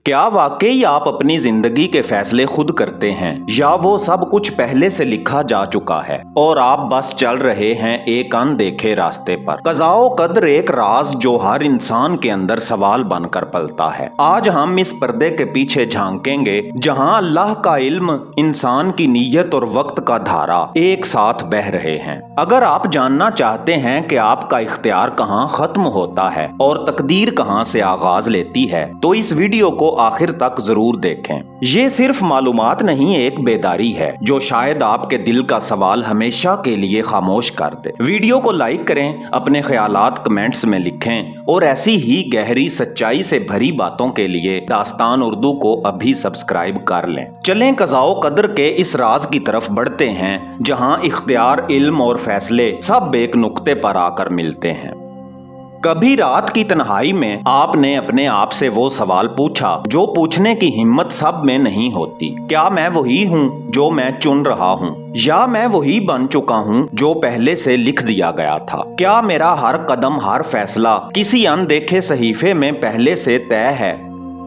क्या वाकई आप अपनी जिंदगी के फैसले खुद करते हैं या वो सब कुछ पहले से लिखा जा चुका है और आप बस चल रहे हैं एक अनदेखे रास्ते पर। कज़ाओ कदर एक राज जो हर इंसान के अंदर सवाल बनकर पलता है। आज हम इस पर्दे के पीछे झांकेंगे जहां अल्लाह का इल्म, इंसान की नीयत और वक्त का धारा एक साथ बह रहे हैं। अगर आप जानना चाहते हैं कि आपका इख्तियार कहां खत्म होता है और तकदीर कहां से आगाज लेती है तो इस वीडियो को आखिर तक जरूर देखें। ये सिर्फ मालूमात नहीं, एक बेदारी है जो शायद आपके दिल का सवाल हमेशा के लिए खामोश कर दे। वीडियो को लाइक करें, अपने ख्यालात कमेंट्स में लिखें और ऐसी ही गहरी सच्चाई से भरी बातों के लिए दास्तान उर्दू को अभी सब्सक्राइब कर लें। चलें कज़ाओ कदर के इस राज की तरफ बढ़ते हैं जहां इख्तियार, इल्म और फैसले सब एक नुक्ते पर आकर मिलते हैं। कभी रात की तन्हाई में आपने अपने आप से वो सवाल पूछा जो पूछने की हिम्मत सब में नहीं होती। क्या मैं वही हूँ जो मैं चुन रहा हूँ, या मैं वही बन चुका हूँ जो पहले से लिख दिया गया था? क्या मेरा हर कदम, हर फैसला किसी अनदेखे सहीफे में पहले से तय है?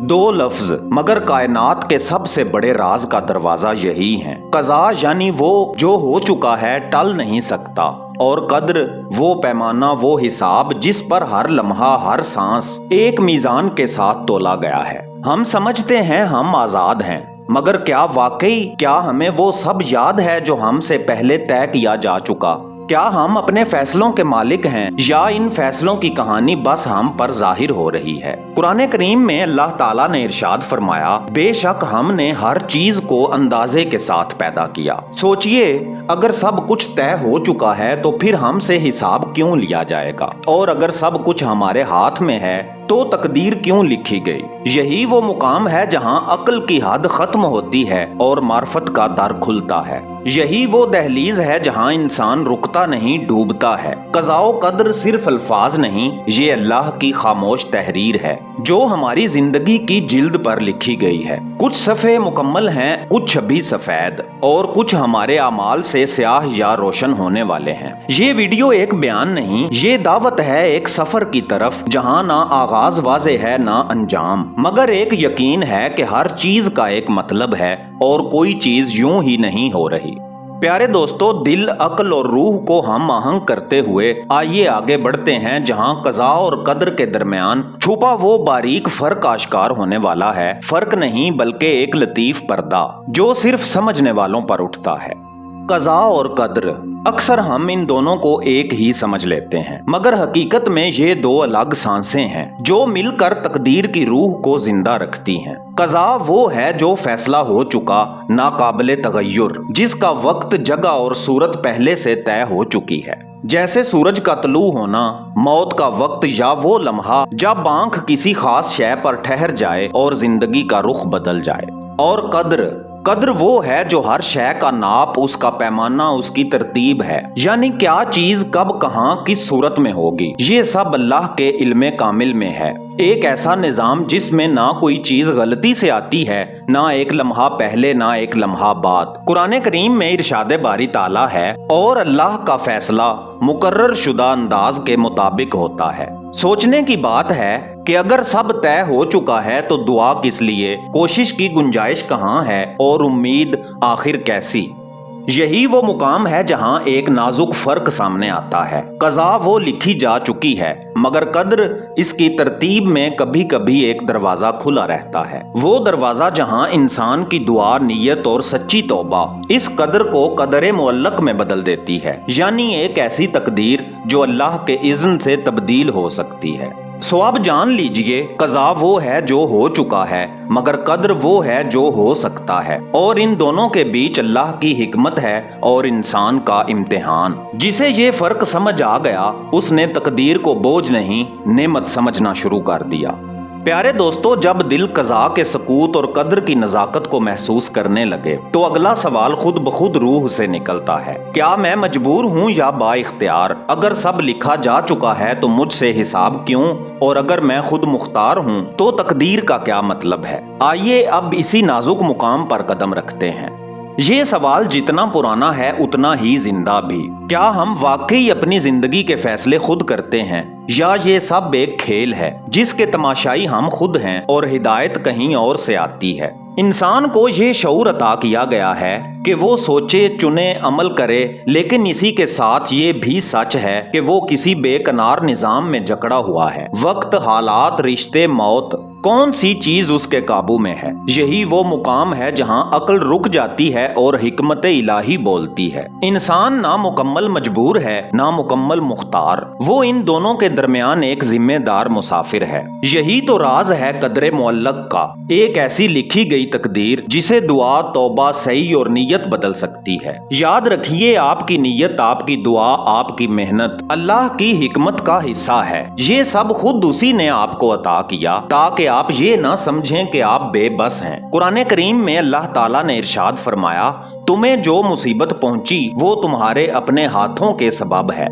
दो लफ्ज मगर कायनात के सबसे बड़े राज का दरवाजा यही है। कज़ा यानी वो जो हो चुका है, टल नहीं सकता, और कद्र वो पैमाना, वो हिसाब जिस पर हर लम्हा, हर सांस एक मीजान के साथ तोला गया है। हम समझते हैं हम आजाद हैं, मगर क्या वाकई हमें वो सब याद है जो हमसे पहले तय किया जा चुका? क्या हम अपने फैसलों के मालिक हैं या इन फैसलों की कहानी बस हम पर जाहिर हो रही है? कुरान करीम में अल्लाह ताला ने इरशाद फरमाया, बेशक हमने हर चीज को अंदाजे के साथ पैदा किया। सोचिए, अगर सब कुछ तय हो चुका है तो फिर हमसे हिसाब क्यों लिया जाएगा? और अगर सब कुछ हमारे हाथ में है तो तकदीर क्यों लिखी गई? यही वो मुकाम है जहां अक्ल की हद खत्म होती है और मार्फत का दर खुलता है। यही वो दहलीज है जहां इंसान रुकता नहीं, डूबता है। कज़ाओ कदर सिर्फ अल्फाज नहीं, ये अल्लाह की खामोश तहरीर है जो हमारी जिंदगी की जिल्द पर लिखी गई है। कुछ सफ़े मुकम्मल हैं, कुछ अभी सफेद, और कुछ हमारे अमाल से स्याह या रोशन होने वाले हैं। ये वीडियो एक बयान नहीं, ये दावत है एक सफर की तरफ जहां ना आगाज वाज़े है ना अंजाम, मगर एक यकीन है कि हर चीज का एक मतलब है और कोई चीज यूं ही नहीं हो रही। प्यारे दोस्तों, दिल, अक्ल और रूह को हम आहंग करते हुए आइए आगे बढ़ते हैं जहां कज़ा और कदर के दरमियान छुपा वो बारीक फर्क आश्कार होने वाला है। फर्क नहीं बल्कि एक लतीफ पर्दा जो सिर्फ समझने वालों पर उठता है। कज़ा और कदर, अक्सर हम इन दोनों को एक ही समझ लेते हैं, मगर हकीकत में ये दो अलग सांसें हैं जो मिलकर तकदीर की रूह को जिंदा रखती हैं। कज़ा वो है जो फैसला हो चुका, नाकाबिले तगय्युर, जिसका वक्त, जगह और सूरत पहले से तय हो चुकी है। जैसे सूरज का तलू होना, मौत का वक्त, या वो लम्हा जब आंख किसी खास शय पर ठहर जाए और जिंदगी का रुख बदल जाए। और कद्र वो है जो हर शय का नाप, उसका पैमाना, उसकी तरतीब है, यानी क्या चीज कब, कहां, किस सूरत में होगी, ये सब अल्लाह के इल्मे कामिल में है। एक ऐसा निजाम जिसमें ना कोई चीज गलती से आती है, ना एक लम्हा पहले ना एक लम्हा बाद। कुरान करीम में इरशाद बारी ताला है, और अल्लाह का फैसला मुकर्रर शुदा अंदाज के मुताबिक होता है। सोचने की बात है कि अगर सब तय हो चुका है तो दुआ किस लिए, कोशिश की गुंजाइश कहाँ है, और उम्मीद आखिर कैसी? यही वो मुकाम है जहां एक नाजुक फर्क सामने आता है। कज़ा वो लिखी जा चुकी है, मगर कद्र, इसकी तरतीब में कभी कभी एक दरवाजा खुला रहता है। वो दरवाजा जहां इंसान की दुआ, नीयत और सच्ची तौबा इस कद्र को कदरे मुअल्लक में बदल देती है, यानी एक ऐसी तकदीर जो अल्लाह के इज़्न से तब्दील हो सकती है। सो अब जान लीजिए, कज़ा वो है जो हो चुका है, मगर कद्र वो है जो हो सकता है, और इन दोनों के बीच अल्लाह की हिकमत है और इंसान का इम्तिहान। जिसे ये फर्क समझ आ गया, उसने तकदीर को बोझ नहीं, नेमत समझना शुरू कर दिया। प्यारे दोस्तों, जब दिल कज़ा के सकूत और कद्र की नज़ाकत को महसूस करने लगे तो अगला सवाल खुद ब खुद रूह से निकलता है, क्या मैं मजबूर हूँ या बाइख्तियार? अगर सब लिखा जा चुका है तो मुझसे हिसाब क्यों? और अगर मैं खुद मुख्तार हूँ तो तकदीर का क्या मतलब है? आइए अब इसी नाजुक मुकाम पर कदम रखते हैं। یہ سوال جتنا پرانا ہے اتنا ہی زندہ بھی۔ کیا ہم واقعی اپنی زندگی کے فیصلے خود کرتے ہیں یا یہ سب ایک کھیل ہے جس کے تماشائی ہم خود ہیں اور ہدایت کہیں اور سے آتی ہے؟ انسان کو یہ شعور عطا کیا گیا ہے کہ وہ سوچے، چنے، عمل کرے، لیکن اسی کے ساتھ یہ بھی سچ ہے کہ وہ کسی بے کنار نظام میں جکڑا ہوا ہے۔ وقت، حالات، رشتے، موت، کون سی چیز اس کے قابو میں ہے؟ یہی وہ مقام ہے جہاں عقل رک جاتی ہے اور حکمت الہی بولتی ہے۔ انسان نہ مکمل مجبور ہے نہ مکمل مختار، وہ ان دونوں کے درمیان ایک ذمہ دار مسافر ہے۔ یہی تو راز ہے قدر معلق کا، ایک ایسی لکھی گئی تقدیر جسے دعا، توبہ، سعی اور نیت بدل سکتی ہے۔ یاد رکھیے، آپ کی نیت، آپ کی دعا، آپ کی محنت اللہ کی حکمت کا حصہ ہے۔ یہ سب خود اسی نے آپ کو عطا کیا تاکہ آپ یہ نہ سمجھیں کہ آپ بے بس ہیں۔ قرآن کریم میں اللہ تعالیٰ نے ارشاد فرمایا، تمہیں جو مصیبت پہنچی وہ تمہارے اپنے ہاتھوں کے سبب ہے۔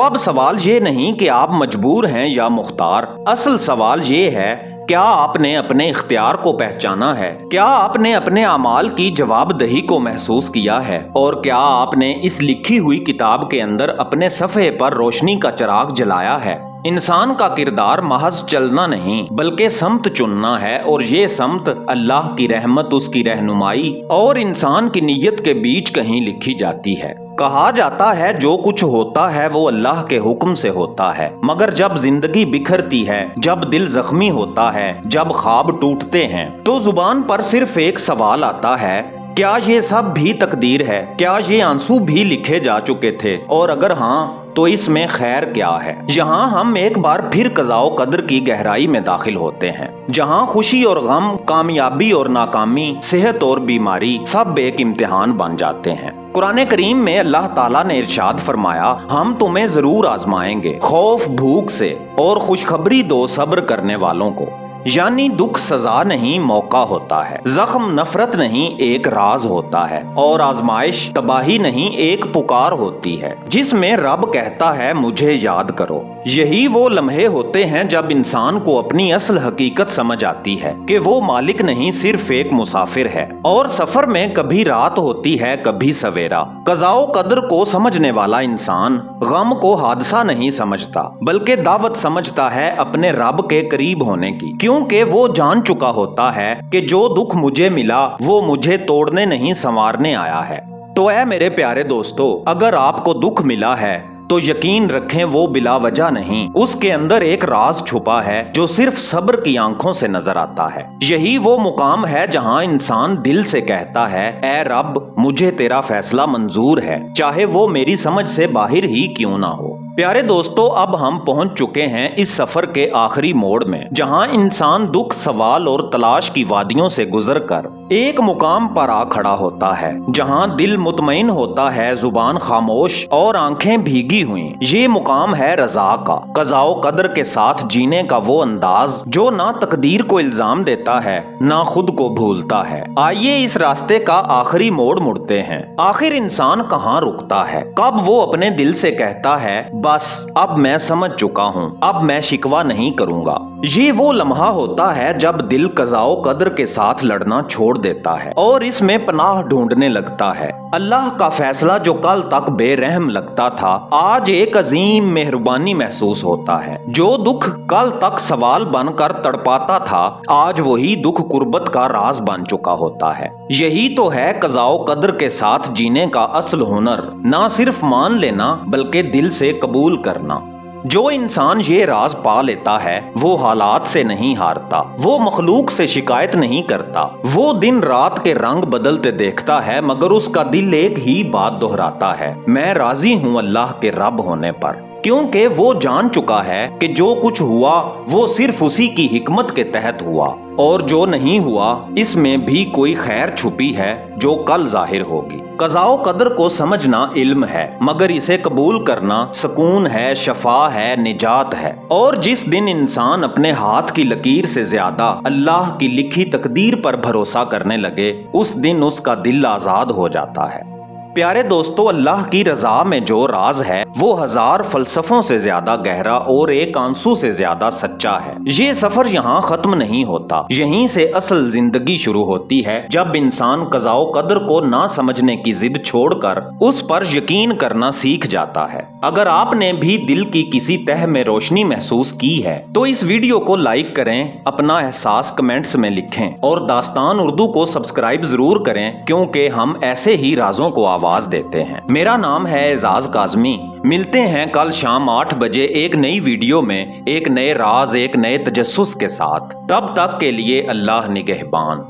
اب سوال یہ نہیں کہ آپ مجبور ہیں یا مختار، اصل سوال یہ ہے، کیا آپ نے اپنے اختیار کو پہچانا ہے؟ کیا آپ نے اپنے اعمال کی جواب دہی کو محسوس کیا ہے؟ اور کیا آپ نے اس لکھی ہوئی کتاب کے اندر اپنے صفحے پر روشنی کا چراغ جلایا ہے؟ انسان کا کردار محض چلنا نہیں بلکہ سمت چننا ہے، اور یہ سمت اللہ کی رحمت، اس کی رہنمائی اور انسان کی نیت کے بیچ کہیں لکھی جاتی ہے۔ کہا جاتا ہے جو کچھ ہوتا ہے وہ اللہ کے حکم سے ہوتا ہے، مگر جب زندگی بکھرتی ہے، جب دل زخمی ہوتا ہے، جب خواب ٹوٹتے ہیں، تو زبان پر صرف ایک سوال آتا ہے، کیا یہ سب بھی تقدیر ہے؟ کیا یہ آنسو بھی لکھے جا چکے تھے؟ اور اگر ہاں تو اس میں خیر کیا ہے؟ یہاں ہم ایک بار پھر قضاء و قدر کی گہرائی میں داخل ہوتے ہیں، جہاں خوشی اور غم، کامیابی اور ناکامی، صحت اور بیماری سب ایک امتحان بن جاتے ہیں۔ قرآن کریم میں اللہ تعالیٰ نے ارشاد فرمایا، ہم تمہیں ضرور آزمائیں گے، خوف بھوک سے، اور خوشخبری دو صبر کرنے والوں کو۔ یعنی دکھ سزا نہیں، موقع ہوتا ہے، زخم نفرت نہیں، ایک راز ہوتا ہے، اور آزمائش تباہی نہیں، ایک پکار ہوتی ہے جس میں رب کہتا ہے مجھے یاد کرو۔ یہی وہ لمحے ہوتے ہیں جب انسان کو اپنی اصل حقیقت سمجھ آتی ہے کہ وہ مالک نہیں، صرف ایک مسافر ہے، اور سفر میں کبھی رات ہوتی ہے، کبھی سویرا۔ قضاء و قدر کو سمجھنے والا انسان غم کو حادثہ نہیں سمجھتا بلکہ دعوت سمجھتا ہے اپنے رب کے قریب ہونے کی، کیونکہ وہ جان چکا ہوتا ہے کہ جو دکھ مجھے ملا وہ مجھے توڑنے نہیں سنوارنے آیا ہے۔ تو اے میرے پیارے دوستو، اگر آپ کو دکھ ملا ہے تو یقین رکھیں وہ بلا وجہ نہیں، اس کے اندر ایک راز چھپا ہے جو صرف صبر کی آنکھوں سے نظر آتا ہے۔ یہی وہ مقام ہے جہاں انسان دل سے کہتا ہے، اے رب مجھے تیرا فیصلہ منظور ہے، چاہے وہ میری سمجھ سے باہر ہی کیوں نہ ہو۔ پیارے دوستو، اب ہم پہنچ چکے ہیں اس سفر کے آخری موڑ میں، جہاں انسان دکھ، سوال اور تلاش کی وادیوں سے گزر کر ایک مقام پر آ کھڑا ہوتا ہے جہاں دل مطمئن ہوتا ہے، زبان خاموش اور آنکھیں بھیگی ہوئیں۔ یہ مقام ہے رضا کا، قضاء و قدر کے ساتھ جینے کا وہ انداز جو نہ تقدیر کو الزام دیتا ہے نہ خود کو بھولتا ہے۔ آئیے اس راستے کا آخری موڑ مڑتے ہیں۔ آخر انسان کہاں رکتا ہے؟ کب وہ اپنے دل سے کہتا ہے، بس اب میں سمجھ چکا ہوں، اب میں شکوہ نہیں کروں گا؟ یہ وہ لمحہ ہوتا ہے جب دل قضاء و قدر کے ساتھ لڑنا چھوڑ دیتا ہے اور اس میں پناہ ڈھونڈنے لگتا ہے۔ اللہ کا فیصلہ جو کل تک بے رحم لگتا تھا، آج ایک عظیم مہربانی محسوس ہوتا ہے۔ جو دکھ کل تک سوال بن کر تڑپاتا تھا، آج وہی دکھ قربت کا راز بن چکا ہوتا ہے۔ یہی تو ہے قضاء و قدر کے ساتھ جینے کا اصل ہنر، نہ صرف مان لینا بلکہ دل سے قبول کرنا۔ جو انسان یہ راز پا لیتا ہے وہ حالات سے نہیں ہارتا، وہ مخلوق سے شکایت نہیں کرتا، وہ دن رات کے رنگ بدلتے دیکھتا ہے مگر اس کا دل ایک ہی بات دہراتا ہے، میں راضی ہوں اللہ کے رب ہونے پر، کیونکہ وہ جان چکا ہے کہ جو کچھ ہوا وہ صرف اسی کی حکمت کے تحت ہوا، اور جو نہیں ہوا اس میں بھی کوئی خیر چھپی ہے جو کل ظاہر ہوگی۔ قضاء و قدر کو سمجھنا علم ہے مگر اسے قبول کرنا سکون ہے، شفا ہے، نجات ہے۔ اور جس دن انسان اپنے ہاتھ کی لکیر سے زیادہ اللہ کی لکھی تقدیر پر بھروسہ کرنے لگے، اس دن اس کا دل آزاد ہو جاتا ہے۔ प्यारे दोस्तों, अल्लाह की रजा में जो राज है वो 1000 फलसफों से ज्यादा गहरा और एक आंसू से ज्यादा सच्चा है। ये सफर यहाँ खत्म नहीं होता, यहीं से असल जिंदगी शुरू होती है, जब इंसान कज़ाओ कदर को ना समझने की जिद छोड़कर उस पर यकीन करना सीख जाता है। अगर आपने भी दिल की किसी तह में रोशनी महसूस की है तो इस वीडियो को लाइक करें, अपना एहसास कमेंट्स में लिखें और दास्तान उर्दू को सब्सक्राइब जरूर करें, क्योंकि हम ऐसे ही राजों को आवाज देते हैं। मेरा नाम है एजाज काज़मी। मिलते हैं कल शाम 8 बजे एक नई वीडियो में, एक नए राज, एक नए तजस्सुस के साथ। तब तक के लिए अल्लाह निगहबान।